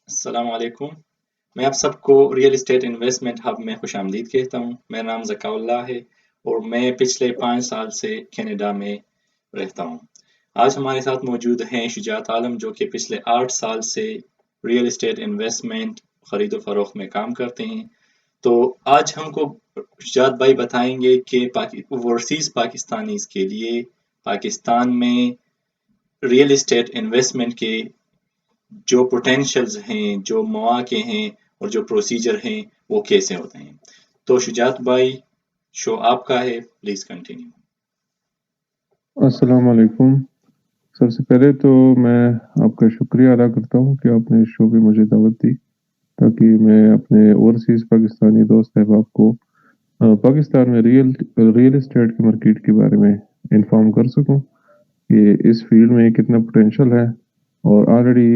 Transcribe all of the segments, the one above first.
السلام علیکم. میں آپ سب کو ریئل اسٹیٹ انویسٹمنٹ ہب میں خوش آمدید کہتا ہوں. میرا نام ذکا اللہ ہے اور میں پچھلے 5 سال سے کینیڈا میں رہتا ہوں. آج ہمارے ساتھ موجود ہیں شجاعت عالم جو کہ پچھلے 8 سال سے ریئل اسٹیٹ انویسٹمنٹ خرید و فروخت میں کام کرتے ہیں. تو آج ہم کو شجاعت بھائی بتائیں گے کہ اوورسیز پاکستانیز کے لیے پاکستان میں ریئل اسٹیٹ انویسٹمنٹ کے جو پوٹینشلز ہیں، جو مواقع ہیں اور جو پروسیجر ہیں وہ کیسے ہوتے ہیں. تو شجاعت بھائی شو آپ کا ہے، پلیز کنٹینیو. السلام علیکم. سب سے پہلے تو میں آپ کا شکریہ ادا کرتا ہوں کہ آپ نے اس شو پہ مجھے دعوت دی تاکہ میں اپنے اوورسیز پاکستانی دوست احباب کو پاکستان میں ریئل اسٹیٹ کی مارکیٹ کے بارے میں انفارم کر سکوں کہ اس فیلڈ میں کتنا پوٹینشل ہے. اور آلریڈی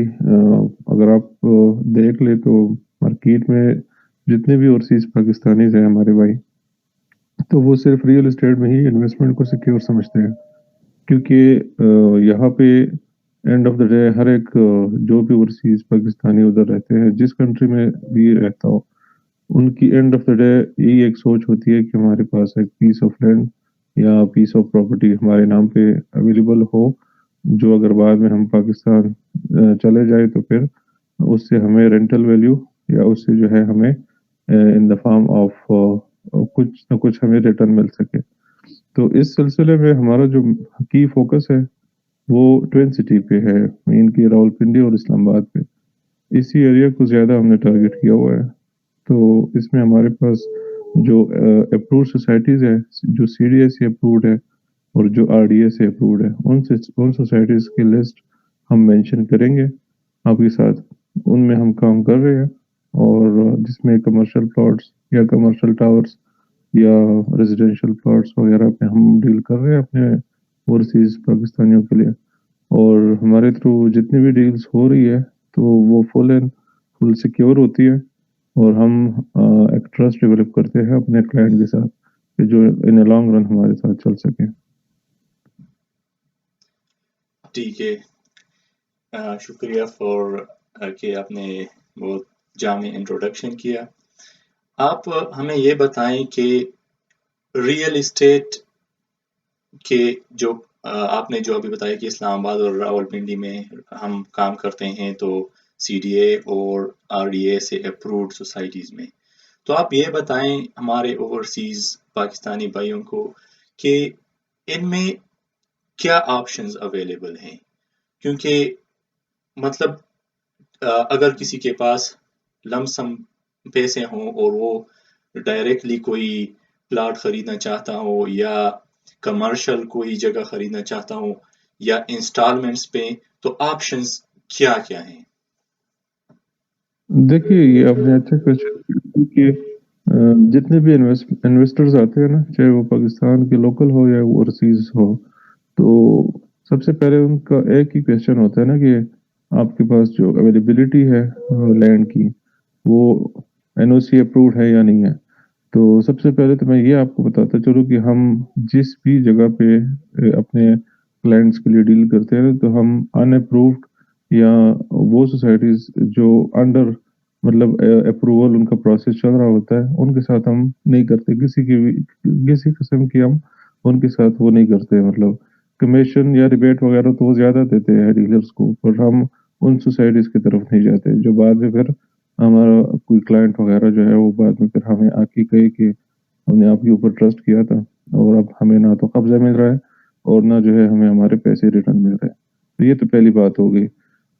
اگر آپ دیکھ لیں تو مارکیٹ میں جتنے بھی اوورسیز پاکستانیز ہیں ہمارے بھائی، تو وہ صرف ریئل اسٹیٹ میں ہی انویسٹمنٹ کو سیکیور سمجھتے ہیں، کیونکہ یہاں پہ اینڈ آف دا ڈے ہر ایک جو بھی اوورسیز پاکستانی ادھر رہتے ہیں، جس کنٹری میں بھی رہتا ہو، ان کی اینڈ آف دا ڈے یہی ایک سوچ ہوتی ہے کہ ہمارے پاس ایک پیس آف لینڈ یا پیس آف پراپرٹی ہمارے نام پہ اویلیبل ہو، جو اگر بعد میں ہم پاکستان چلے جائے تو پھر اس سے ہمیں رینٹل ویلیو یا اس سے جو ہے ہمیں ان دا فارم آف کچھ نہ کچھ ہمیں ریٹرن مل سکے. تو اس سلسلے میں ہمارا جو کی فوکس ہے وہ ٹوین سٹی پہ ہے، مین کی راولپنڈی اور اسلام آباد پہ. اسی ایریا کو زیادہ ہم نے ٹارگٹ کیا ہوا ہے. تو اس میں ہمارے پاس جو اپرووڈ سوسائٹیز ہیں، جو C D S C approved ہے اور جو آر ڈی ایس سے اپرووڈ ہے، ان سوسائٹیز کی لسٹ ہم مینشن کریں گے آپ کے ساتھ. ان میں ہم کام کر رہے ہیں، اور جس میں کمرشل پلاٹس یا کمرشل ٹاورس یا ریزیڈینشیل پلاٹس وغیرہ پہ ہم ڈیل کر رہے ہیں اپنے اوورسیز پاکستانیوں کے لیے. اور ہمارے تھرو جتنی بھی ڈیلز ہو رہی ہے تو وہ فل سیکیور ہوتی ہے، اور ہم ایک ٹرسٹ ڈیولپ کرتے ہیں اپنے کلائنٹ کے ساتھ کہ جو ان اے لانگ رن ہمارے ساتھ چل سکے. ٹھیک ہے، شکریہ فار کہ آپ نے بہت جامع انٹروڈکشن کیا. آپ ہمیں یہ بتائیں کہ ریئل اسٹیٹ کے جو آپ نے جو ابھی بتایا کہ اسلام آباد اور راولپنڈی میں ہم کام کرتے ہیں تو سی ڈی اے اور آر ڈی اے سے اپرووڈ سوسائٹیز میں، تو آپ یہ بتائیں ہمارے اوورسیز پاکستانی بھائیوں کو کہ ان میں کیا آپشنز اویلیبل ہیں. کیونکہ مطلب اگر کسی کے پاس لم سم پیسے ہوں اور وہ ڈائریکٹلی کوئی پلاٹ خریدنا چاہتا ہو یا کمرشل کوئی جگہ خریدنا چاہتا ہوں یا انسٹالمنٹس پہ، تو آپشنز کیا کیا ہیں؟ دیکھیے، یہ آپ نے اچھا کوشچن کہ جتنے بھی انویسٹرز آتے ہیں نا، چاہے وہ پاکستان کے لوکل ہو یا اوورسیز ہو، تو سب سے پہلے ان کا ایک ہی کوشچن ہوتا ہے نا کہ آپ کے پاس جو اویلیبلٹی ہے لینڈ کی، وہ این او سی اپرووڈ ہے یا نہیں ہے. تو سب سے پہلے تو میں یہ آپ کو بتاتا چلوں کہ ہم جس بھی جگہ پہ اپنے کلائنٹس کے لیے ڈیل کرتے ہیں تو ہم ان اپرووڈ یا وہ سوسائٹیز جو انڈر مطلب اپروول ان کا پروسیس چل رہا ہوتا ہے، ان کے ساتھ ہم نہیں کرتے. کسی قسم کی ہم ان کے ساتھ وہ نہیں کرتے. مطلب کمیشن یا ریبیٹ وغیرہ تو وہ زیادہ دیتے ہیں ڈیلرز کو، پر ہم ان سوسائٹیز کی طرف نہیں جاتے جو بعد میں پھر ہمارا کوئی کلائنٹ وغیرہ جو ہے وہ بعد میں پھر ہمیں آ کے کہے کہ ہم نے آپ کے اوپر ٹرسٹ کیا تھا اور اب ہمیں نہ تو قبضہ مل رہا ہے اور نہ جو ہے ہمیں ہمارے پیسے ریٹرن مل رہے ہیں. تو یہ تو پہلی بات ہو گئی.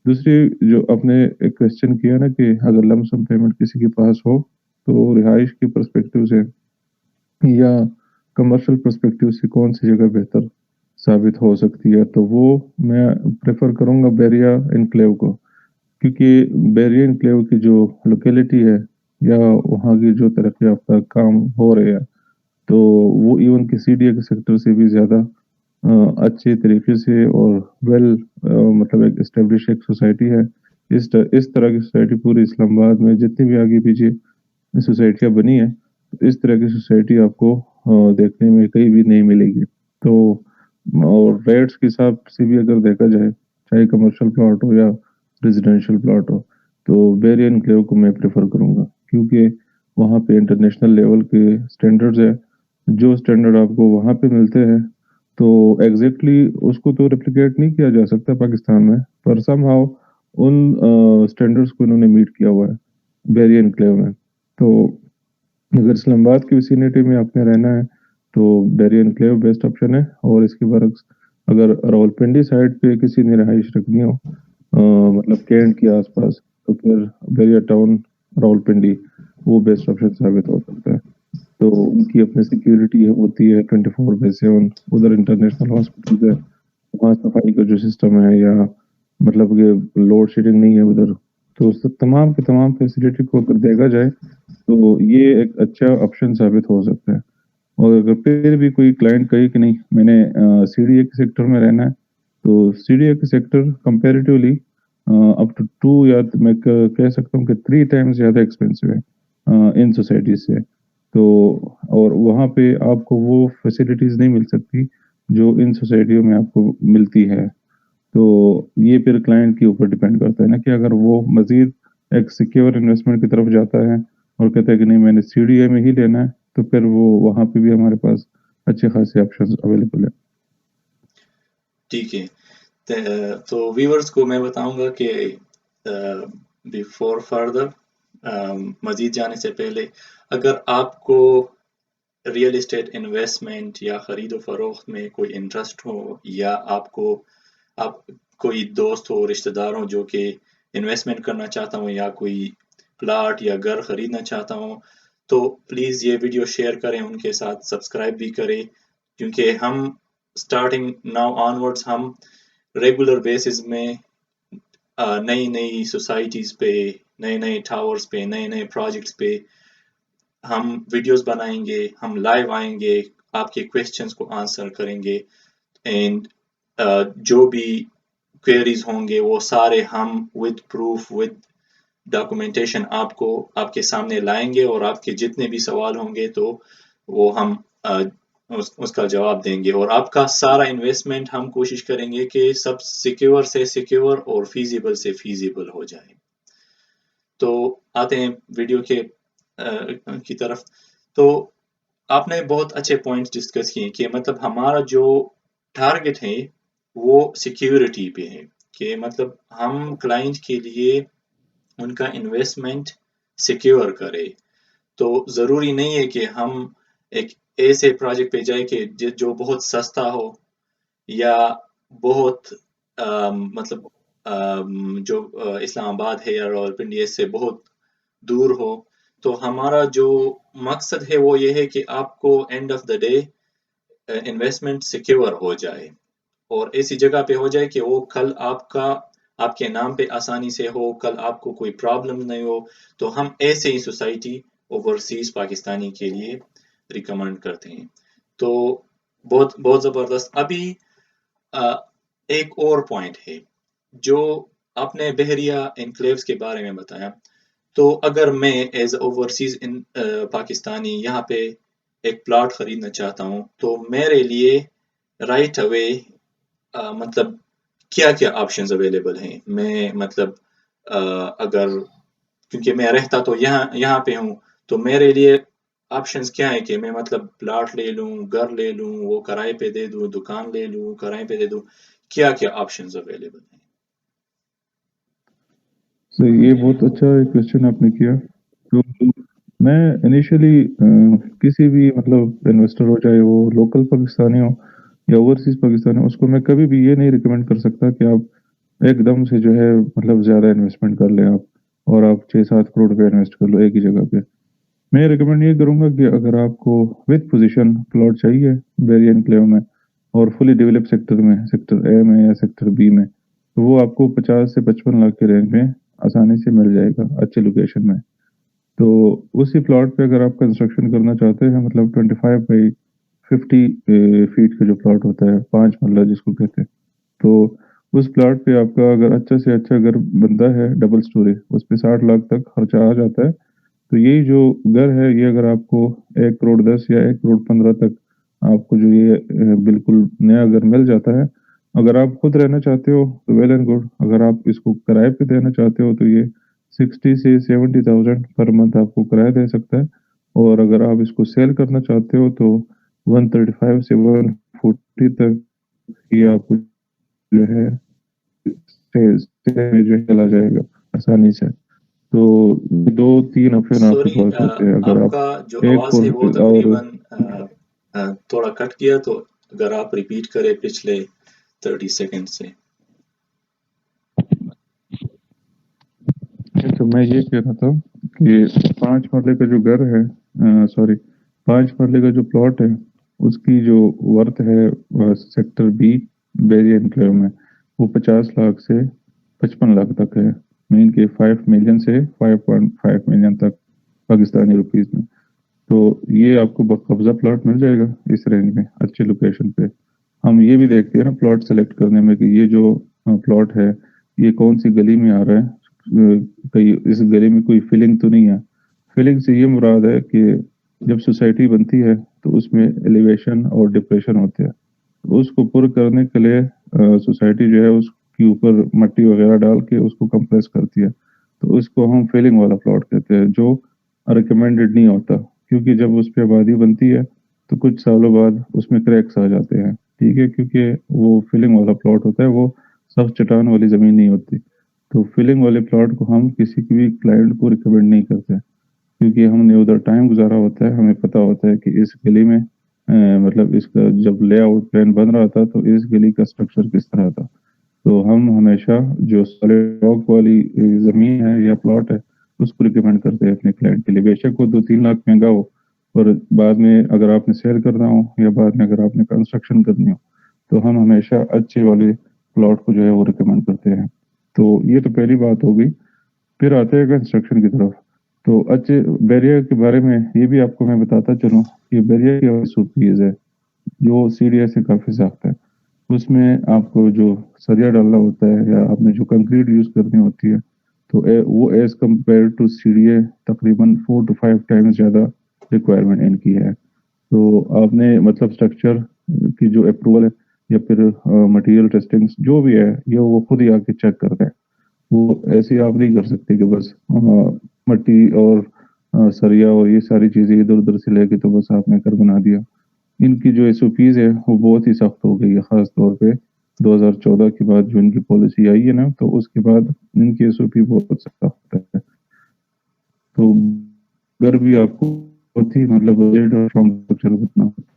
دوسری جو آپ نے ایک کوشچن کیا نا کہ اگر لم سم پیمنٹ کسی کے پاس ہو تو رہائش کی پرسپیکٹیو سے یا کمرشل پرسپیکٹیو سے کون سی جگہ بہتر ثابت ہو سکتی ہے، تو وہ میں پریفر کروں گا بیریا انکلیو کو. کیونکہ بیریا انکلیو کی جو لوکیلٹی ہے یا وہاں کی جو ترقی یافتہ کام ہو رہے ہیں، تو وہ ایون کی سی ڈی اے کے سیکٹر سے بھی زیادہ اچھے طریقے سے اور مطلب ایک اسٹیبلش ایک سوسائٹی ہے. اس طرح کی سوسائٹی پوری اسلام آباد میں جتنی بھی آگے پیچھے سوسائٹیاں بنی ہیں، اس طرح کی سوسائٹی آپ کو دیکھنے میں کہیں بھی نہیں ملے گی. تو اور ریٹس کے حساب سے بھی اگر دیکھا جائے، چاہے کمرشل پلاٹ ہو یا ریزیڈینشیل پلاٹ ہو، तो बैरियर एनक्लेव को मैं प्रेफर करूँगा, क्योंकि वहाँ पे इंटरनेशनल लेवल के स्टैंडर्ड्स है। जो स्टैंडर्ड आपको वहाँ पे मिलते हैं, तो एग्जैक्टली उसको तो रेप्लिकेट नहीं किया जा सकता पाकिस्तान में, पर समहाउ उन स्टैंडर्ड्स को इन्होंने मीट किया हुआ है बैरियर एनक्लेव में। तो अगर इस्लामाबाद की विसिनिटी में आपने रहना है तो बैरियर एनक्लेव बेस्ट ऑप्शन है। और इसके बरक्स अगर रावलपिंडी साइड पे किसी ने रहाइश रखनी हो, मतलब कैंट के आसपास, तो फिर बैरियर टाउन रावलपिंडी वो बेस्ट ऑप्शन साबित हो सकता है। तो उनकी अपनी सिक्योरिटी होती है 24/7, उधर इंटरनेशनल हॉस्पिटल है, वहाँ सफाई का जो सिस्टम है, या मतलब कि लोड शेडिंग नहीं है उधर, तो उस तमाम के तमाम फैसिलिटी को अगर देखा जाए तो ये एक अच्छा ऑप्शन साबित हो सकता है। और अगर फिर भी कोई क्लाइंट कहे कि नहीं मैंने सीडीए के सेक्टर में रहना है, तो सीडीए के सेक्टर कंपैरेटिवली अप टू 2 या मैं कह सकता हूँ कि 3 टाइम्स ज़्यादा एक्सपेंसिव है इन सोसाइटीज से। तो और वहाँ पे आपको वो फैसिलिटीज़ नहीं मिल सकती जो इन सोसाइटियों में आपको मिलती है। तो ये फिर क्लाइंट के ऊपर डिपेंड करता है ना, कि अगर वो मज़ीद एक सिक्योर इन्वेस्टमेंट की तरफ जाता है और कहता है कि नहीं मैंने सीडीए में ही लेना है, तो फिर वो वहाँ पे भी हमारे पास अच्छे खासे ऑप्शंस अवेलेबल है। ठीक है। तो व्यूअर्स को मैं बताऊंगा कि बिफोर फर्दर मजीद जाने से पहले, अगर आपको रियल एस्टेट इन्वेस्टमेंट या खरीदो फरोख्त में कोई इंटरेस्ट हो, या आप कोई दोस्त हो, रिश्तेदार हो जो कि इन्वेस्टमेंट करना चाहता हो, या कोई प्लाट या घर खरीदना चाहता हो, तो प्लीज़ ये वीडियो शेयर करें उनके साथ, सब्सक्राइब भी करें, क्योंकि हम स्टार्टिंग नाउ ऑनवर्ड्स हम रेगुलर बेसिस में नई नई सोसाइटीज़ पे, नए नए टावर्स पे, नए नए प्रोजेक्ट्स पे हम वीडियोस बनाएंगे, हम लाइव आएंगे, आपके क्वेश्चंस को आंसर करेंगे, एंड जो भी क्वेरीज होंगे वो सारे हम विद प्रूफ, विद डॉक्यूमेंटेशन आपको आपके सामने लाएंगे, और आपके जितने भी सवाल होंगे तो वो हम उसका जवाब देंगे, और आपका सारा इन्वेस्टमेंट हम कोशिश करेंगे कि सब सिक्योर से सिक्योर और फीजिबल से फीजिबल हो जाए। तो आते हैं वीडियो के की तरफ। तो आपने बहुत अच्छे पॉइंट्स डिस्कस किए कि मतलब हमारा जो टारगेट है वो सिक्योरिटी पे है, कि मतलब हम क्लाइंट के लिए उनका इन्वेस्टमेंट सिक्योर करे। तो ज़रूरी नहीं है कि हम एक ऐसे प्रोजेक्ट पे जाए कि जो बहुत सस्ता हो, या बहुत मतलब जो इस्लामाबाद है या रावलपिंडी से बहुत दूर हो। तो हमारा जो मकसद है वो ये है कि आपको end of the day investment secure हो जाए, और ऐसी जगह पे हो जाए कि वो कल आपके नाम पे आसानी से हो, कल आपको कोई प्रॉब्लम नहीं हो। तो हम ऐसे ही सोसाइटी ओवरसीज पाकिस्तानी के लिए रिकमेंड करते हैं। तो बहुत बहुत ज़बरदस्त। अभी एक और पॉइंट है जो आपने बहरिया एनक्लेव्स के बारे में बताया। तो अगर मैं एज ओवरसीज इन पाकिस्तानी यहाँ पे एक प्लॉट खरीदना चाहता हूँ, तो मेरे लिए राइट अवे मतलब क्या क्या ऑप्शंस अवेलेबल हैं? मैं मतलब अगर, क्योंकि मैं रहता तो यहाँ यहाँ पे हूँ, तो मेरे लिए ऑप्शंस क्या है कि मैं मतलब प्लॉट ले लूँ, घर ले लूँ, वो किराए पे दे दूँ, दुकान ले लूँ, किराए पे दे दूँ, क्या क्या ऑप्शंस अवेलेबल हैं? तो ये बहुत अच्छा क्वेश्चन आपने किया। तो मैं इनिशियली किसी भी मतलब इन्वेस्टर हो, चाहे वो लोकल पाकिस्तानी हो या ओवरसीज पाकिस्तानी हो, उसको मैं कभी भी ये नहीं रिकमेंड कर सकता कि आप एकदम से जो है मतलब ज़्यादा इन्वेस्टमेंट कर लें आप, और आप 6-7 करोड़ रुपए इन्वेस्ट कर लो एक ही जगह पे। मैं रिकमेंड ये करूँगा कि अगर आपको विद पोजीशन प्लॉट चाहिए बैरियर एनक्लेव में, और फुली डेवलप सेक्टर में, सेक्टर ए में या सेक्टर बी में, तो वो आपको 50 से 55 लाख के रेंज में आसानी से मिल जाएगा अच्छे लोकेशन में। तो उसी प्लॉट पे अगर आप कंस्ट्रक्शन करना चाहते हैं, मतलब 25/50 फीट का जो प्लॉट होता है, 5 मरला जिसको कहते हैं, तो उस प्लॉट पे आपका अगर अच्छा से अच्छा घर बनता है डबल स्टोरी, उस पे 60 लाख तक खर्चा आ जाता है। तो यही जो घर है ये अगर आपको 1 करोड़ 10 या 1 करोड़ 15 तक आपको जो ये बिल्कुल नया घर मिल जाता है। अगर आप खुद रहना चाहते हो तो वेल एंड गुड, अगर आप इसको किराए पे देना चाहते हो तो ये 60 से 70,000 पर मंथ आपको किराया दे सकता है, और अगर आप इसको सेल करना चाहते हो तो 135 से 140 तक ये आपको जो है में जो है चला जाएगा आसानी से। तो 2-3 ऑप्शन आपके सॉरी, पास होते हैं। अगर आप आपका जो एक आवाज़ है वो और तकरीबन थोड़ा कट गया, तो अगर आप रिपीट करें पिछले 30 सेकंड से। तो मैं ये कह रहा था कि 5 मरले का जो घर है, सॉरी 5 मरले का जो प्लॉट है, उसकी जो वर्थ है सेक्टर बी बेरी एनक्लेव में, वो 50 लाख से 55 लाख तक है। मीन के 5 मिलियन से 5.5 मिलियन तक पाकिस्तानी रुपीस में। तो ये आपको बकब्जा प्लॉट मिल जाएगा इस रेंज में, अच्छी लोकेशन पे। हम ये भी देखते हैं ना प्लॉट सेलेक्ट करने में कि ये जो प्लॉट है ये कौन सी गली में आ रहा है, कहीं इस गली में कोई फीलिंग तो नहीं है। फीलिंग से ये मुराद है कि जब सोसाइटी बनती है तो उसमें एलिवेशन और डिप्रेशन होते हैं, तो उसको पुर करने के लिए सोसाइटी जो है उसके ऊपर मट्टी वगैरह डाल के उसको कंप्रेस करती है। तो उसको हम फीलिंग वाला प्लॉट कहते हैं, जो रिकमेंडेड नहीं होता, क्योंकि जब उस पर आबादी बनती है तो कुछ सालों बाद उसमें क्रैक्स आ जाते हैं। ठीक है, क्योंकि वो फीलिंग वाला प्लॉट होता है, वो सब चट्टान वाली ज़मीन नहीं होती। तो फीलिंग वाले प्लॉट को हम किसी की भी क्लाइंट को रिकमेंड नहीं करते, क्योंकि हमने उधर टाइम गुजारा होता है, हमें पता होता है कि इस गली में मतलब इसका जब लेआउट प्लान बन रहा था तो इस गली का स्ट्रक्चर किस तरह था। तो हम हमेशा जो सॉलिड रॉक वाली ज़मीन है या प्लॉट है उसको रिकमेंड करते हैं अपने क्लाइंट के लिए। बेशक वो 2-3 लाख महंगा हो, और बाद में अगर आपने सेल करना हो या बाद में अगर आपने कंस्ट्रक्शन करनी हो, तो हम हमेशा अच्छे वाले प्लॉट को जो है वो रिकमेंड करते हैं। तो ये तो पहली बात हो गई। फिर आते हैं कंस्ट्रक्शन की तरफ। तो अच्छे बैरियर के बारे में ये भी आपको मैं बताता चलूँ कि बैरियर की एसओपीज़ है जो सीडीए से काफ़ी सख्त है। उसमें आपको जो सरिया डालना होता है या आपने जो कंक्रीट यूज़ करनी होती है, तो वो एज़ कम्पेयर टू सीडीए तकरीबन 4 टू 5 टाइम्स ज़्यादा रिक्वायरमेंट इनकी है। तो आपने मतलब स्ट्रक्चर की जो अप्रूवल है या फिर मटेरियल टेस्टिंग्स जो भी है, ये वो खुद ही आके चेक करता है। वो ऐसे आप नहीं कर सकते कि बस मट्टी और सरिया और ये सारी चीज़ें इधर-उधर से लेके तो बस आपने घर बना दिया। इनकी जो एसओपीज़ है वो बहुत ही सख्त हो गई है, ख़ास तौर पे 2014 के बाद जो इनकी पॉलिसी आई है ना, तो उसके बाद इनकी एसओपी बहुत सख्त है। तो घर भी आपको बहुत ही मतलब बजट और स्ट्रॉन्ग स्ट्रक्चर बनाना होता है।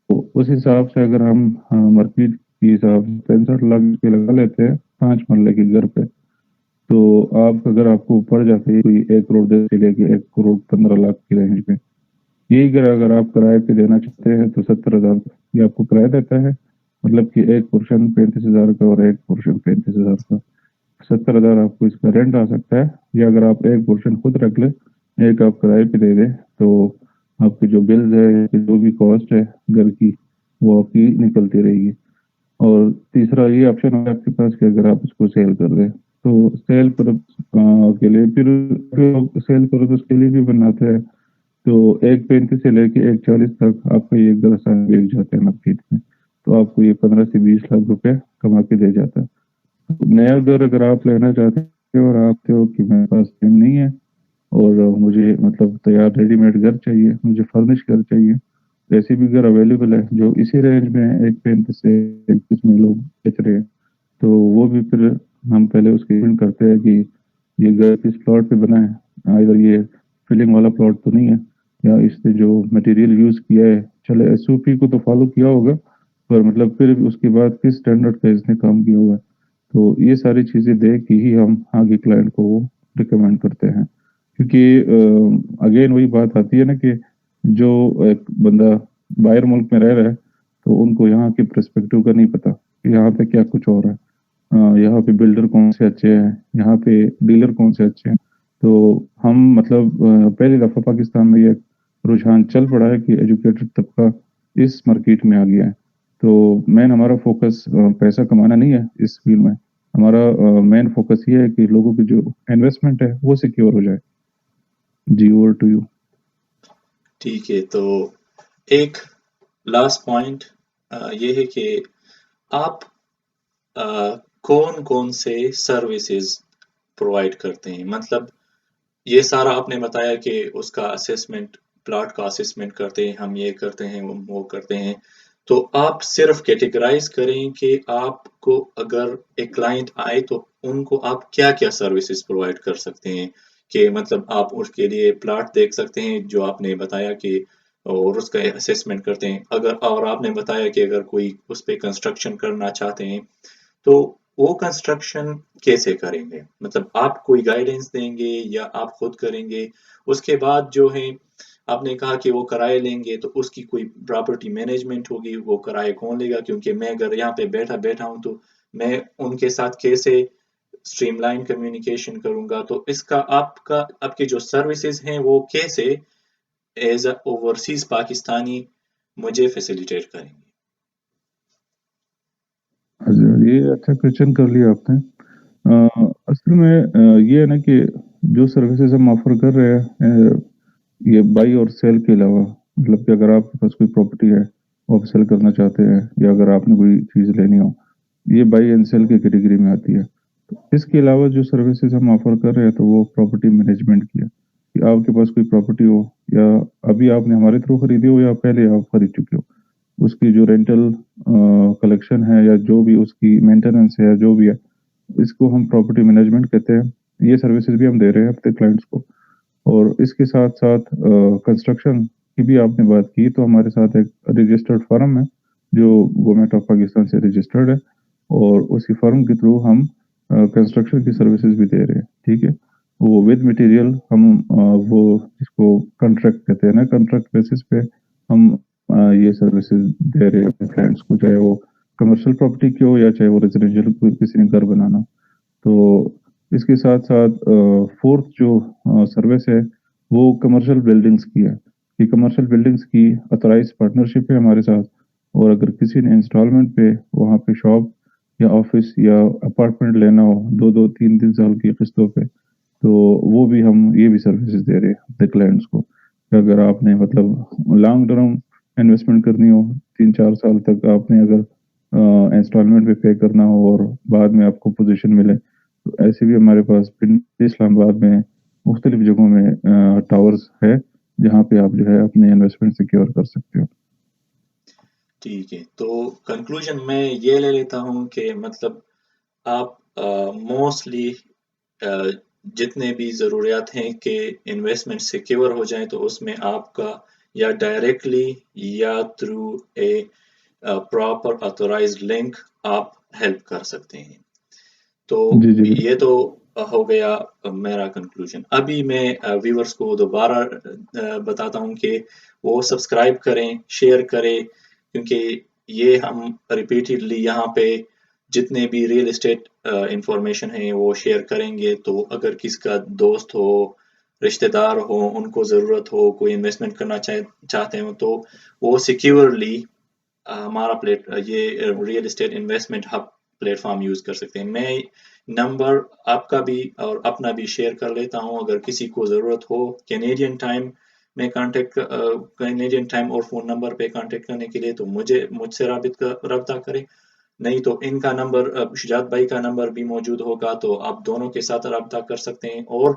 तो उस हिसाब से अगर हम मार्केट के हिसाब से 65 लाख रुपए लगा लेते हैं 5 मरले के घर पे, तो आप अगर आपको पड़ जाते है कोई 1 करोड़ 10 से लेके 1 करोड़ 15 लाख की रेंज में। यही घर अगर आप किराए पे देना चाहते हैं तो 70,000 ये आपको किराया देता है, मतलब कि एक पोर्शन 35,000 का और एक पोर्शन 35,000 का। 70,000 आपको इसका रेंट आ सकता है, या अगर आप एक पोर्शन खुद रख लें, एक आप किराए पे दे दें, तो आपकी जो बिल्स है या जो भी कॉस्ट है घर की, वो आपकी निकलती रहेगी। और तीसरा ये ऑप्शन है आपके पास कि अगर आप इसको सेल कर दें, तो सेल पर्पस के लिए फिर लोग सेल पर्पस के लिए भी बनाते हैं। तो 1.35 से लेके 1.40 तक आपका ये घर आसानी बिक जाता है मार्केट में। तो आपको ये 15 से 20 लाख रुपए कमा के दे जाता है। नया घर अगर आप लेना चाहते हो और आप कहते हो कि मेरे पास टाइम नहीं है और मुझे मतलब तैयार रेडीमेड घर चाहिए, मुझे फर्निश घर चाहिए, तो ऐसे भी घर अवेलेबल है जो इसी रेंज में है, 1.35 से 1.30 में लोग बेच रहे हैं। तो वो भी फिर हम पहले उसकी एस्टिमेट करते हैं कि ये घर किस प्लॉट पे बना है, इधर ये फिलिंग वाला प्लॉट तो नहीं है, या इसने जो मटेरियल यूज़ किया है, चले एसओपी को तो फॉलो किया होगा, पर मतलब फिर उसके बाद किस स्टैंडर्ड का इसने काम किया हुआ है। तो ये सारी चीज़ें देख के ही हम आगे क्लाइंट को वो रिकमेंड करते हैं। क्योंकि अगेन वही बात आती है ना कि जो एक बंदा बाहर मुल्क में रह रहा है, तो उनको यहाँ के पर्सपेक्टिव का नहीं पता कि यहाँ पे क्या कुछ हो रहा है। यहाँ पे बिल्डर कौन से अच्छे हैं, यहाँ पे डीलर कौन से अच्छे हैं। तो हम मतलब पहली दफ़ा पाकिस्तान में ये रुझान चल पड़ा है कि एजुकेटेड तबका इस मार्केट में आ गया है। तो मेन हमारा फोकस पैसा कमाना नहीं है इस फील्ड में। हमारा मेन फोकस ये है कि लोगों की जो इन्वेस्टमेंट है वो सिक्योर हो जाए। जी, ओवर टू यू। ठीक है, तो एक लास्ट पॉइंट ये है कि आप कौन-कौन से सर्विसेज پرووائڈ کرتے ہیں؟ مطلب یہ سارا آپ نے بتایا کہ اس کا اسیسمنٹ، پلاٹ کا اسیسمنٹ کرتے ہیں، ہم یہ کرتے ہیں، وہ کرتے ہیں، تو آپ صرف کیٹیگرائز کریں کہ آپ کو اگر ایک کلائنٹ آئے تو ان کو آپ کیا کیا سروسز پرووائڈ کر سکتے ہیں، کہ مطلب آپ اس کے لیے پلاٹ دیکھ سکتے ہیں جو آپ نے بتایا کہ، اور اس کا اسیسمنٹ کرتے ہیں، اور آپ نے بتایا کہ اگر کوئی اس پہ کنسٹرکشن کرنا چاہتے ہیں تو وہ کنسٹرکشن کیسے کریں گے؟ مطلب آپ کوئی گائیڈنس دیں گے یا آپ خود کریں گے؟ اس کے بعد جو ہے آپ نے کہا کہ وہ کرائے لیں گے، تو اس کی کوئی پراپرٹی مینجمنٹ ہوگی، وہ کرائے کون لے گا؟ کیونکہ میں اگر یہاں پہ بیٹھا ہوں تو میں ان کے ساتھ کیسے اسٹریم لائن کمیونیکیشن کروں گا؟ تو اس کا آپ کے جو سروسز ہیں وہ کیسے ایز اے اوورسیز پاکستانی مجھے فیسیلیٹیٹ کریں گے؟ یہ اچھا کوشچن کر لیا آپ نے۔ اصل میں یہ ہے نا کہ جو سروسز ہم آفر کر رہے ہیں یہ بائی اور سیل کے علاوہ، مطلب کہ اگر آپ کے پاس کوئی پراپرٹی ہے وہ آپ سیل کرنا چاہتے ہیں، یا اگر آپ نے کوئی چیز لینی ہو، یہ بائی اینڈ سیل کی کیٹیگری میں آتی ہے۔ تو اس کے علاوہ جو سروسز ہم آفر کر رہے ہیں تو وہ پراپرٹی مینجمنٹ کی ہے، کہ آپ کے پاس کوئی پراپرٹی ہو، یا ابھی آپ نے ہمارے تھرو خریدی ہو یا پہلے آپ خرید چکے ہو، اس کی جو رینٹل کلیکشن ہے یا جو بھی اس کی مینٹیننس ہے یا جو بھی ہے، اس کو ہم پراپرٹی مینجمنٹ کہتے ہیں۔ یہ سروسز بھی ہم دے رہے ہیں اپنے کلائنٹس کو۔ اور اس کے ساتھ ساتھ کنسٹرکشن کی بھی آپ نے بات کی، تو ہمارے ساتھ ایک رجسٹرڈ فرم ہے جو گورنمنٹ آف پاکستان سے رجسٹرڈ ہے، اور اسی فرم کے تھرو ہم کنسٹرکشن کی سروسز بھی دے رہے ہیں، ٹھیک ہے۔ وہ ود مٹیریل ہم وہ جس کو کنٹریکٹ کہتے ہیں نا، کنٹریکٹ بیسس پہ ہم یہ سروسز دے رہے ہیں اپنے کلائنٹس کو، چاہے وہ کمرشل پراپرٹی کی ہو یا چاہے وہ ریزیڈینشیل کسی نے گھر بنانا۔ تو اس کے ساتھ ساتھ فورتھ جو سروس ہے وہ کمرشل بلڈنگز کی ہے، کہ کمرشل بلڈنگز کی اتھرائز پارٹنرشپ ہے ہمارے ساتھ، اور اگر کسی نے انسٹالمنٹ پہ وہاں پہ شاپ یا آفس یا اپارٹمنٹ لینا ہو 2-3 سال کی قسطوں پہ، تو وہ بھی ہم یہ بھی سروسز دے رہے ہیں اپنے کلائنٹس کو، کہ اگر آپ نے مطلب لانگ ٹرم انویسٹمنٹ کرنی ہو، 3-4 سال تک آپ نے اگر انسٹالمنٹ پہ پے کرنا ہو اور بعد میں آپ کو پوزیشن ملے، تو ایسے بھی ہمارے پاس اسلام آباد میں مختلف جگہوں میں ٹاورز ہے جہاں پہ آپ جو ہے اپنے انویسٹمنٹ سیکیور کر سکتے ہو۔ ٹھیک ہے، تو کنکلوژن میں یہ لے لیتا ہوں کہ مطلب آپ موسٹلی جتنے بھی ضروریات ہیں کہ انویسٹمنٹ سیکیور ہو جائیں، تو اس میں آپ کا یا ڈائریکٹلی یا through a proper authorised link آپ ہیلپ کر سکتے ہیں۔ تو جی جی یہ بالکل۔ تو ہو گیا میرا کنکلوژن۔ ابھی میں ویورز کو دوبارہ بتاتا ہوں کہ وہ سبسکرائب کریں، شیئر کریں، کیونکہ یہ ہم ریپیٹڈلی یہاں پہ جتنے بھی ریئل اسٹیٹ انفارمیشن ہیں وہ شیئر کریں گے، تو اگر کسی کا دوست ہو، رشتہ دار ہو، ان کو ضرورت ہو، کوئی انویسٹمنٹ کرنا چاہتے ہوں، تو وہ سیکیورلی ہمارا یہ real estate investment hub plate form use کر سکتے ہیں۔ میں نمبر آپ کا بھی اور اپنا بھی شیئر کر لیتا ہوں، اگر کسی کو ضرورت ہو کینیڈین ٹائم میں کینیڈین ٹائم اور فون نمبر پہ کانٹیکٹ کرنے کے لیے، تو مجھ سے رابطہ کریں، نہیں تو ان کا نمبر، شجاعت بھائی کا نمبر بھی موجود ہوگا، تو آپ دونوں کے ساتھ رابطہ کر سکتے ہیں، اور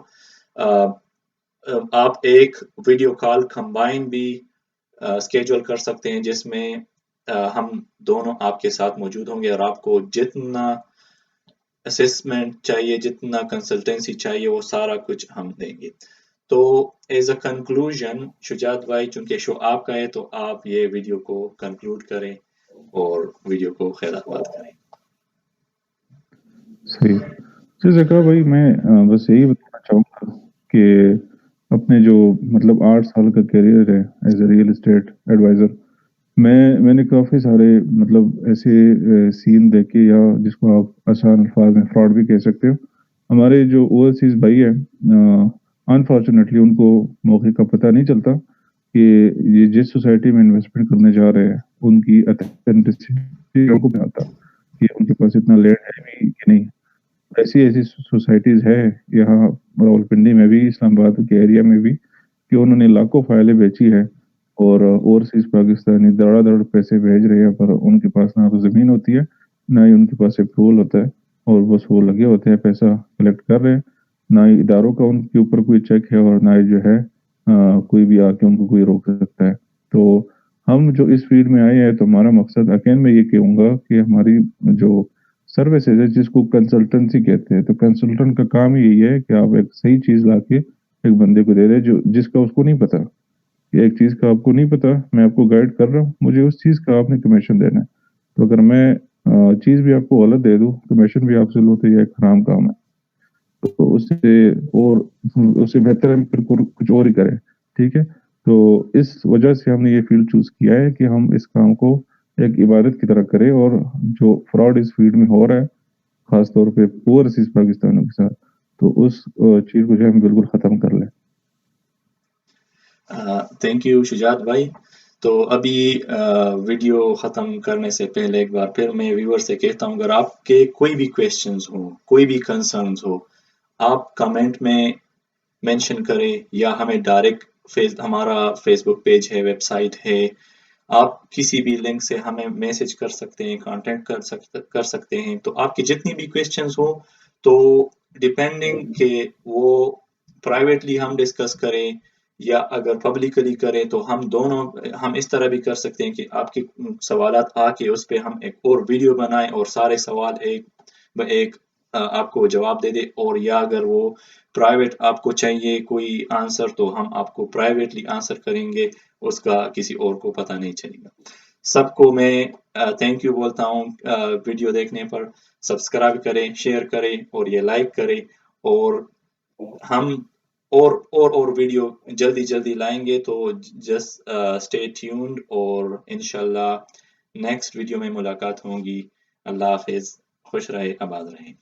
آپ ایک ویڈیو کال کمبائن بھی اسکیجول کر سکتے ہیں، جس میں ہم دونوں آپ کے ساتھ موجود ہوں گے، اور آپ کو جتنا اسسمنٹ چاہیے، جتنا کنسلٹنسی چاہیے، وہ سارا کچھ ہم دیں گے۔ تو ایز اے کنکلوژن شجاعت بھائی، چونکہ شو آپ کا ہے تو آپ یہ ویڈیو کو کنکلوڈ کریں اور ویڈیو کو خیر آباد کریں۔ صحیح جی ذکر بھائی، میں بس یہی بتانا چاہوں گا کہ اپنے جو مطلب 8 سال کا کیریئر ہے as a real estate advisor, میں نے کافی سارے مطلب ایسے سین دیکھے، یا جس کو آپ آسان الفاظ میں فراڈ بھی کہہ سکتے ہو۔ ہمارے جو اوورسیز بھائی ہیں، انفارچونیٹلی ان کو موقع کا پتہ نہیں چلتا کہ یہ جس سوسائٹی میں انویسٹمنٹ کرنے جا رہے ہیں ان کی اتھینٹسٹی کو پہ آتا کہ ان کے پاس اتنا لینڈ ہے بھی کہ نہیں۔ ایسی سوسائٹیز ہے یہاں راولپنڈی میں بھی، اسلام آباد کے ایریا میں بھی، کہ انہوں نے لاکھوں فائلیں بیچی ہے، اور اوورسیز پاکستانی دڑا دڑ پیسے بھیج رہے ہیں، پر ان کے پاس نہ تو زمین ہوتی ہے، نہ ہی ان کے پاس اپروول ہوتا ہے، اور بس وہ لگے ہوتے ہیں پیسہ کلیکٹ کر رہے ہیں، ना ही इदारों का उनके ऊपर कोई चेक है और ना ही जो है कोई भी आके उनको कोई रोक सकता है। तो हम जो इस फील्ड में आए हैं तो हमारा मकसद अगेन मैं ये कहूँगा कि हमारी जो सर्विसेज है जिसको कंसल्टेंसी कहते हैं, तो कंसल्टेंट का काम ही यही है कि आप एक सही चीज़ लाके एक बंदे को दे दें जो जिसका उसको नहीं पता। कि एक चीज़ का आपको नहीं पता, मैं आपको गाइड कर रहा हूँ, मुझे उस चीज़ का आपने कमीशन देना है। तो अगर मैं चीज़ भी आपको गलत दे दूँ, कमीशन भी आपसे लूँ तो ये एक हराम काम है। तो उससे बेहतर हम फिर कुछ और ही करें, ठीक है? तो इस वजह से हमने ये फील्ड चूज़ किया है कि हम इस काम को एक इबादत की तरह करें और जो फ्रॉड इस फील्ड में हो रहा है, ख़ास तौर पे ओवरसीज़ पाकिस्तानियों के साथ, तो उस चीज़ को जो है हम बिल्कुल ख़त्म कर लें। थैंक यू शुजात भाई। तो अभी वीडियो ख़त्म करने से पहले एक बार फिर मैं व्यूअर से कहता हूँ, अगर आपके कोई भी क्वेश्चंस हो, कोई भी कंसर्न्स हो, आप कमेंट में मेंशन करें या हमें डायरेक्ट हमारा फेसबुक पेज है, वेबसाइट है, आप किसी भी लिंक से हमें मैसेज कर सकते हैं, कांटेक्ट कर सकते हैं। तो आपकी जितनी भी क्वेश्चंस हो, तो डिपेंडिंग के वो प्राइवेटली हम डिस्कस करें या अगर पब्लिकली करें, तो हम इस तरह भी कर सकते हैं कि आपके सवालात आके उस पे हम एक और वीडियो बनाएं और सारे सवाल एक आपको जवाब दे दे, और या अगर वो प्राइवेट आपको चाहिए कोई आंसर, तो हम आपको प्राइवेटली आंसर करेंगे, उसका किसी और को पता नहीं चलेगा। सबको मैं थैंक यू बोलता हूँ वीडियो देखने पर। सब्सक्राइब करें, शेयर करें और ये लाइक करें, और हम और वीडियो जल्दी जल्दी लाएंगे। तो जस्ट स्टे ट्यून्ड, और इंशाल्लाह नेक्स्ट वीडियो में मुलाकात होगी। अल्लाह हाफिज, खुश रहे, आबाद रहे।